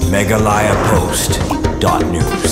megalayapost.news.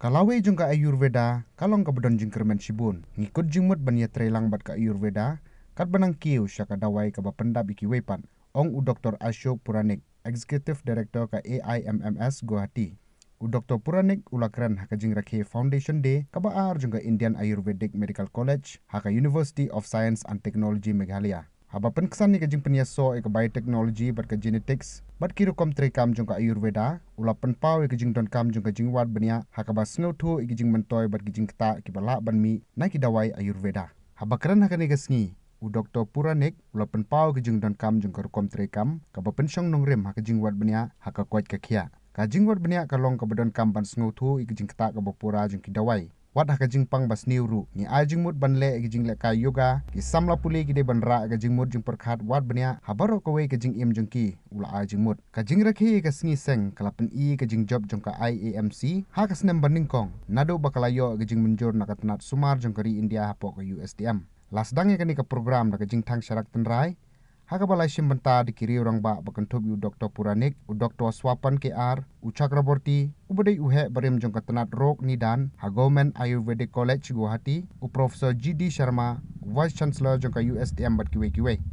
Kalawe jung ka Ayurveda, kalong kabudon jing kermen sibun. Ngikut jingmut banya trelang bat ka Ayurveda, kat banang kiu syaka dawai ka bapendap iki wepan. Ong u Dr. Ashok Puranik, Executive Director ka AIMMS Guwahati. U Dr. Puranik ulakran haka jing rakhe Foundation Day ka baar jung ka Indian Ayurvedic Medical College, haka University of Science and Technology Meghalaya. Haba penkesan ni ka jing penyaso ka biotechnology bat ka genetics, bat kiro kom tre kam jung ka Ayurveda, ula penpau ka jing don kam jung ka jing wat bania, haka ba sngotu ka jing mentoy bat ka jing kta ki bala ban mi na ki dawai Ayurveda. Haba kran haka ni ka sngi u Dr. Puranik ula penpau ka jing don kam jung ka kom tre kam, ka ba pensyong nong rem haka jing wat bania, haka kwat ka khia. Ka jing wat bania ka long ka badon kam ban sngotu ka jing kta ka ba pura jung ki dawai. Wat haka jing pang bas niuru ni a jing mut ban le ki jing le ka yoga ki samla puli ki de ban ra ka jing mut jing perkhat wat bania habaro ka we ka jing im jing ki ula a jing mut ka jing rakhi ka sngi seng kalapen I ka jing job jong ka IAMC ha ka snem ban ningkong nado bakalayo ka jing menjur na ka tanat sumar jong kari India hapo ka USDM lasdang ka ni ka program na ka jing thang syarak tenrai haka balai simbenta dikiri orang ba bakantup u Dr. Puranik, u Dr. Swapan KR, u Chakraborty, u badai uhe barim jong katanat rok nidan, ha Government Ayurvedic College Guwahati, u Professor GD Sharma, Vice Chancellor jong ka USDM bat kiwe-kiwe.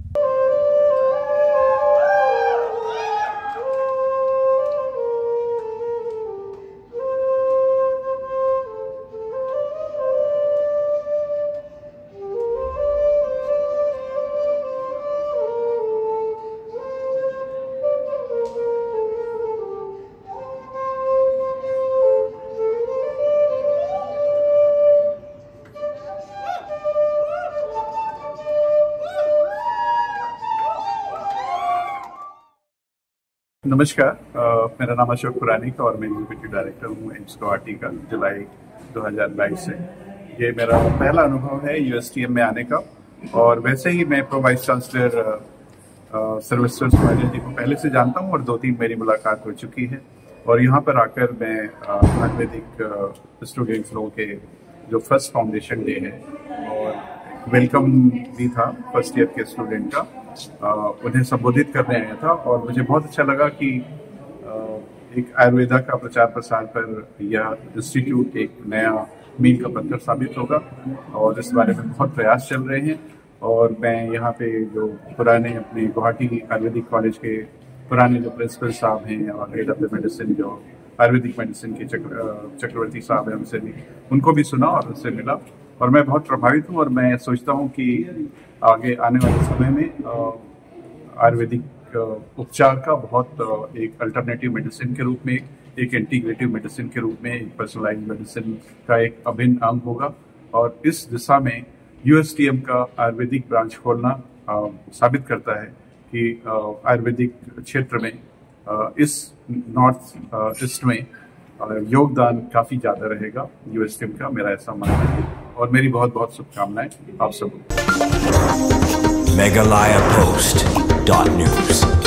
नमस्कार, मेरा नाम अशोक पुरानिक और मैं executive director हूँ AIIMS Guwahati का जुलाई 2022 से। ये मेरा पहला अनुभव है यूएसटीएम में आने का और वैसे ही मैं प्रो वाइस चांसलर सर्वेस्टर सुवालिया जी को पहले से जानता हूँ और 2-3 मेरी मुलाकात हो चुकी है और यहाँ पर आकर मैं आयुर्वेदिक स्टूडेंट्स लोगों के जो फर्स्ट फाउंडेशन डे है और वेलकम भी था फर्स्ट ईयर के स्टूडेंट का, उन्हें संबोधित करने आया था और मुझे बहुत अच्छा लगा कि एक आयुर्वेदा का प्रचार प्रसार पर यह इंस्टीट्यूट एक नया मील का पत्थर साबित होगा और इस बारे में बहुत प्रयास चल रहे हैं। और मैं यहाँ पे जो पुराने अपने गुवाहाटी आयुर्वेदिक कॉलेज के पुराने जो प्रिंसिपल साहब हैं और हेड ऑफ द मेडिसिन जो आयुर्वेदिक मेडिसिन के चक्रवर्ती साहब हैं उनसे भी उनको भी सुना और उनसे मिला और मैं बहुत प्रभावित हूँ और मैं सोचता हूँ कि आगे आने वाले समय में आयुर्वेदिक उपचार का बहुत एक अल्टरनेटिव मेडिसिन के रूप में एक इंटीग्रेटिव मेडिसिन के रूप में एक पर्सनलाइज्ड मेडिसिन का एक अभिन्न अंग होगा और इस दिशा में यूएसटीएम का आयुर्वेदिक ब्रांच खोलना साबित करता है कि आयुर्वेदिक क्षेत्र में इस नॉर्थ ईस्ट में योगदान काफी ज्यादा रहेगा यूएसटीएम का, मेरा ऐसा मानना है और मेरी बहुत बहुत शुभकामनाएं आप सबको। megalayapost.news